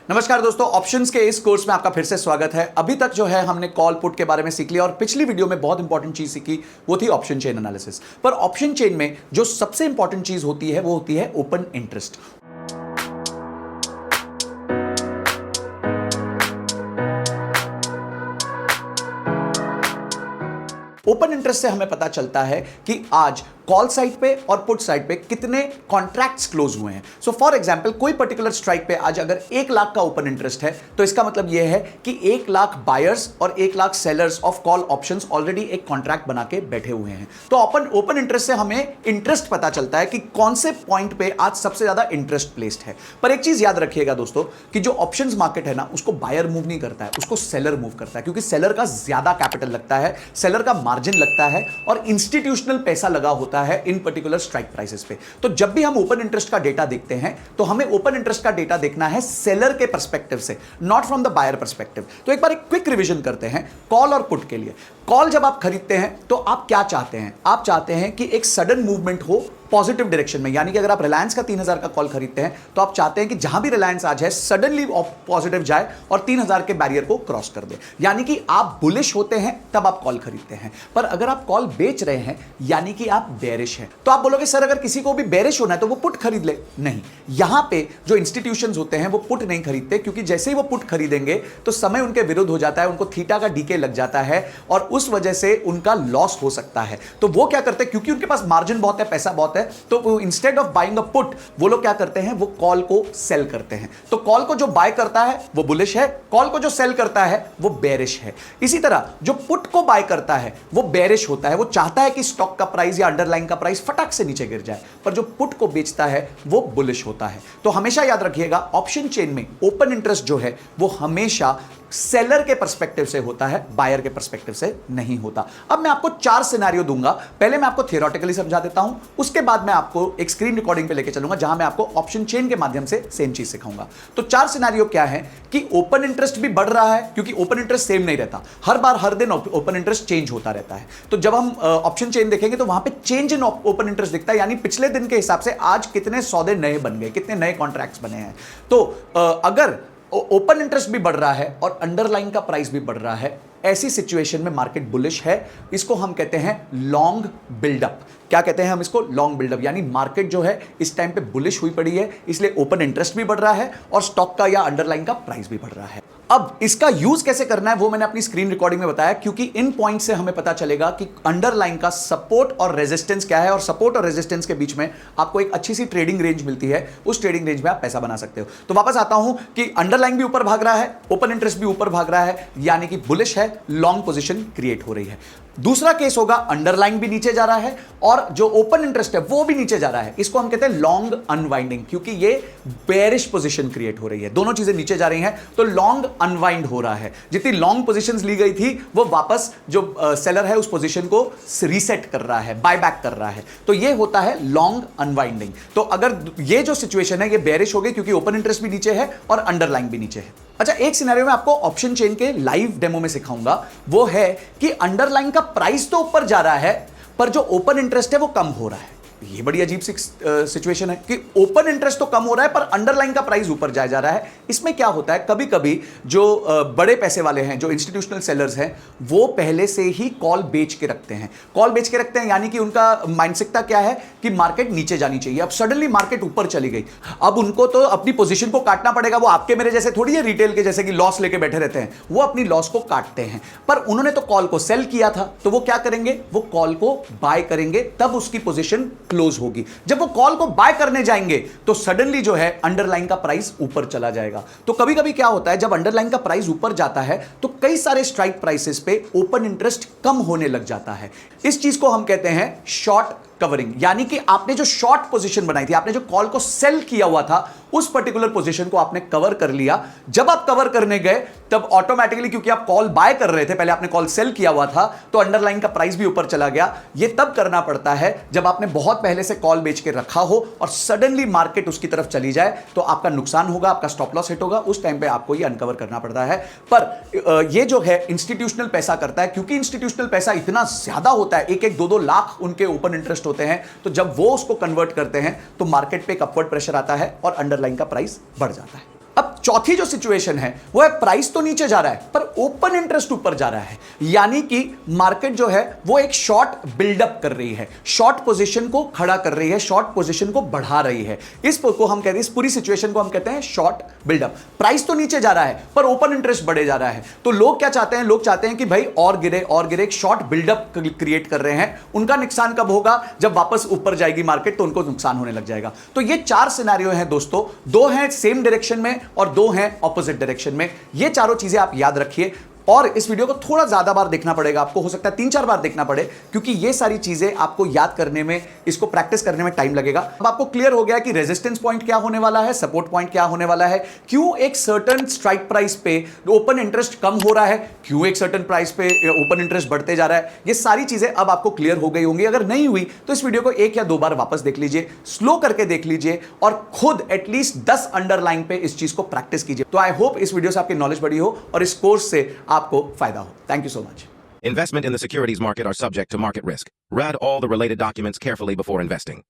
नमस्कार दोस्तों, ऑप्शंस के इस कोर्स में आपका फिर से स्वागत है। अभी तक जो है हमने कॉल पुट के बारे में सीख लिया और पिछली वीडियो में बहुत इंपॉर्टेंट चीज सीखी, वो थी ऑप्शन चेन एनालिसिस। पर ऑप्शन चेन में जो सबसे इंपॉर्टेंट चीज होती है वो होती है ओपन इंटरेस्ट। ओपन इंटरेस्ट से हमें पता चलता है कि आज कॉल साइड पे और पुट साइड पे कितने कॉन्ट्रैक्ट्स क्लोज हुए हैं। सो फॉर एग्जांपल कोई पर्टिकुलर स्ट्राइक पे आज अगर 1 लाख का ओपन इंटरेस्ट है तो इसका मतलब यह है कि 1 लाख बायर्स और 1 lakh sellers of call options already एक कॉन्ट्रैक्ट बना के बैठे हुए हैं। तो ओपन इंटरेस्ट से हमें इंटरेस्ट पता चलता है कि कौन से पॉइंट पे आज सबसे ज्यादा इंटरेस्ट प्लेस्ड है। पर एक चीज याद रखिएगा दोस्तों कि जो ऑप्शंस मार्केट है ना, उसको बायर मूव नहीं करता है, उसको सेलर मूव करता है, क्योंकि सेलर का ज्यादा कैपिटल लगता है, सेलर का मार्जिन लगता है और इंस्टीट्यूशनल पैसा लगा होता है इन पर्टिकुलर स्ट्राइक प्राइसेस पे। तो जब भी हम ओपन इंटरेस्ट का डेटा देखते हैं तो हमें ओपन इंटरेस्ट का डेटा देखना है सेलर के पर्सपेक्टिव से, not from the buyer perspective. तो एक बार एक क्विक रिवीजन करते हैं कॉल और पुट के लिए। कॉल जब आप खरीदते हैं तो आप क्या चाहते हैं? आप चाहते हैं कि एक सडन मूवमेंट हो पॉजिटिव डायरेक्शन में, यानी कि अगर आप रिलायंस का 3000 का कॉल खरीदते हैं तो आप चाहते हैं कि जहां भी रिलायंस आज है सडनली पॉजिटिव जाए और 3000 के बैरियर को क्रॉस कर दे, यानी कि आप बुलिश होते हैं तब आप कॉल खरीदते हैं। पर अगर आप कॉल बेच रहे हैं यानी कि आप बेरिश हैं। तो आप बोलोगे सर अगर किसी को भी बेरिश होना है तो वो पुट खरीद ले। नहीं, यहां पे जो इंस्टीट्यूशंस होते हैं वो पुट नहीं खरीदते, क्योंकि जैसे ही वो पुट खरीदेंगे तो समय उनके विरुद्ध हो जाता है, उनको थीटा का डीके लग जाता है और उस वजह से उनका लॉस हो सकता है। तो वो क्या करते हैं, क्योंकि उनके पास मार्जिन बहुत है, पैसा बहुत है, तो instead of buying a put वो लोग क्या करते हैं, वो कॉल को सेल करते हैं। तो कॉल को जो बाय करता है वो बुलिश है, कॉल को जो सेल करता है वो बेरिश है। इसी तरह जो पुट को बाय करता है वो बेरिश होता है, वो चाहता है कि स्टॉक का प्राइस या अंडरलाइन का प्राइस फटाक से नीचे गिर जाए। पर जो पुट को बेचता है वो बुलिश होता है। तो हमेशा याद रखिएगा ऑप्शन चेन में ओपन इंटरेस्ट जो है वो हमेशा सेलर के पर्सपेक्टिव से होता है, बायर के पर्सपेक्टिव से नहीं होता। अब मैं आपको 4 सिनेरियो दूंगा। पहले मैं आपको थियोरेटिकली समझा देता हूं, उसके बाद मैं आपको एक स्क्रीन रिकॉर्डिंग पे लेके चलूंगा जहां मैं आपको ऑप्शन चेन के माध्यम से सेम चीज सिखाऊंगा। तो 4 सिनेरियो क्या है कि ओपन इंटरेस्ट भी बढ़ रहा है, क्योंकि ओपन इंटरेस्ट सेम नहीं रहता, हर बार हर दिन ओपन इंटरेस्ट चेंज होता रहता है। तो जब हम ऑप्शन चेन देखेंगे तो वहां पे चेंज इन ओपन इंटरेस्ट दिखता है, यानी पिछले दिन के हिसाब से आज कितने सौदे नए बन गए, कितने नए कॉन्ट्रैक्ट्स बने हैं। तो अगर ओपन इंटरेस्ट भी बढ़ रहा है और अंडरलाइन का प्राइस भी बढ़ रहा है, ऐसी सिचुएशन में मार्केट बुलिश है। इसको हम कहते हैं लॉन्ग बिल्डअप। क्या कहते हैं हम इसको? Long buildup. यानी मार्केट जो है इस टाइम पे बुलिश हुई पड़ी है, इसलिए ओपन इंटरेस्ट भी बढ़ रहा है और स्टॉक का या अंडरलाइन का प्राइस भी बढ़ रहा है। अब इसका यूज कैसे करना है वो मैंने अपनी स्क्रीन रिकॉर्डिंग में बताया, क्योंकि इन पॉइंट से हमें पता चलेगा कि अंडरलाइन का सपोर्ट और रेजिस्टेंस क्या है, और सपोर्ट और रेजिस्टेंस के बीच में आपको एक अच्छी सी ट्रेडिंग रेंज मिलती है। उस ट्रेडिंग रेंज में आप पैसा बना सकते हो। तो वापस आता हूं कि अंडरलाइन भी ऊपर भाग रहा है, ओपन इंटरेस्ट भी ऊपर भाग रहा है, यानी कि बुलिश है, लॉन्ग पोजीशन क्रिएट हो रही है। दूसरा केस होगा अंडरलाइन भी नीचे जा रहा है और जो ओपन इंटरेस्ट है वो भी नीचे जा रहा है। इसको हम कहते हैं लॉन्ग अनवाइंडिंग, क्योंकि ये बेरिश पोजीशन क्रिएट हो रही है, दोनों चीजें नीचे जा रही हैं तो लॉन्ग अनवाइंड हो रहा है। जितनी लॉन्ग पोजीशंस ली गई थी वो वापस जो सेलर है उस पोजीशन को रीसेट कर रहा है, बाय बैक कर रहा है। तो ये होता है लॉन्ग अनवाइंडिंग। तो अगर ये जो सिचुएशन है ये बेरिश हो गई, क्योंकि ओपन इंटरेस्ट भी नीचे है और अंडरलाइन भी नीचे है। अच्छा, एक सिनेरियो में आपको ऑप्शन चेन के लाइव डेमो में सिखाऊंगा, वो है कि अंडरलाइन का प्राइस तो ऊपर जा रहा है पर जो ओपन इंटरेस्ट है वो कम हो रहा है। ये बड़ी अजीब सी सिचुएशन है कि ओपन इंटरेस्ट तो कम हो रहा है पर अंडरलाइन का प्राइस ऊपर जाया जा रहा है। इसमें क्या होता है, कभी कभी जो बड़े पैसे वाले हैं, जो इंस्टीट्यूशनल सेलर्स हैं, वो पहले से ही कॉल बेच के रखते हैं। कॉल बेच के रखते हैं यानी कि उनका माइंडसेट क्या है कि मार्केट नीचे जानी चाहिए। अब सडनली मार्केट ऊपर चली गई, अब उनको तो अपनी पोजीशन को काटना पड़ेगा। वो आपके मेरे जैसे थोड़ी है रिटेल के जैसे कि लॉस लेके बैठे रहते हैं, वो अपनी लॉस को काटते हैं। पर उन्होंने तो कॉल को सेल किया था, तो वो क्या करेंगे, वो कॉल को बाय करेंगे, तब उसकी पोजीशन क्लोज होगी। जब वो कॉल को बाय करने जाएंगे तो सडनली जो है अंडरलाइन का प्राइस ऊपर चला जाएगा। तो कभी कभी क्या होता है, जब अंडरलाइन का प्राइस ऊपर जाता है तो कई सारे स्ट्राइक प्राइसेस पे ओपन इंटरेस्ट कम होने लग जाता है। इस चीज को हम कहते हैं शॉर्ट कवरिंग, यानी कि आपने जो शॉर्ट पोजीशन बनाई थी, आपने जो कॉल को सेल किया हुआ था, उस पर्टिकुलर पोजीशन को आपने कवर कर लिया। जब आप कवर करने गए तब ऑटोमेटिकली, क्योंकि आप कॉल बाय कर रहे थे, पहले आपने कॉल सेल किया हुआ था, तो अंडरलाइन का प्राइस भी ऊपर चला गया। यह तब करना पड़ता है जब आपने बहुत पहले से कॉल बेच के रखा हो और सडनली मार्केट उसकी तरफ चली जाए, तो आपका नुकसान होगा, आपका स्टॉप लॉस हिट होगा। उस टाइम पे आपको यह अनकवर करना पड़ता है। पर यह जो है इंस्टीट्यूशनल पैसा करता है, क्योंकि इंस्टीट्यूशनल पैसा इतना ज्यादा होता है, 1-1, 2-2 लाख उनके ओपन इंटरेस्ट होते हैं, तो जब वो उसको कन्वर्ट करते हैं तो मार्केट पे एक अपवर्ड प्रेशर आता है और अंडरलाइन का प्राइस बढ़ जाता है। अब चौथी जो सिचुएशन है वो है प्राइस तो नीचे जा रहा है पर ओपन इंटरेस्ट ऊपर जा रहा है, यानी कि मार्केट जो है वो एक शॉर्ट बिल्डअप कर रही है, शॉर्ट पोजीशन को खड़ा कर रही है, शॉर्ट पोजीशन को बढ़ा रही है। इसको हम कहते हैं, इस पूरी सिचुएशन को हम कहते हैं शॉर्ट बिल्डअप। प्राइस तो नीचे जा रहा है पर ओपन इंटरेस्ट बढ़े जा रहा है, तो लोग क्या चाहते हैं, लोग चाहते हैं कि भाई और गिरे और गिरे, एक शॉर्ट बिल्डअप क्रिएट कर रहे हैं। उनका नुकसान कब होगा, जब वापस ऊपर जाएगी मार्केट तो उनको नुकसान होने लग जाएगा। तो ये 4 सिनेरियो हैं दोस्तों, 2 हैं सेम डायरेक्शन में और 2 हैं ऑपोजिट डायरेक्शन में। ये चारों चीजें आप याद रखिए और इस वीडियो को थोड़ा ज्यादा बार देखना पड़ेगा आपको, हो सकता है 3-4 बार देखना पड़े, क्योंकि ये सारी चीजें आपको याद करने में, इसको प्रैक्टिस करने में टाइम लगेगा। अब आपको क्लियर हो गया कि रेजिस्टेंस पॉइंट क्या होने वाला है, सपोर्ट पॉइंट क्या होने वाला है, क्यों एक सर्टेन स्ट्राइक प्राइस पे ओपन इंटरेस्ट कम हो रहा है, क्यों एक सर्टेन प्राइस पे ओपन इंटरेस्ट बढ़ते जा रहा है। ये सारी चीजें अब आपको क्लियर हो गई होंगी। अगर नहीं हुई तो इस वीडियो को 1 या 2 बार वापस देख लीजिए, स्लो करके देख लीजिए और खुद एटलीस्ट 10 अंडरलाइन पे इस चीज को प्रैक्टिस कीजिए। तो आई होप इस वीडियो से आपकी नॉलेज बढ़ी हो और इस कोर्स से आपको फायदा हो। Thank you so much. Investment in the securities market are subject to market risk. Read all the related documents carefully before investing.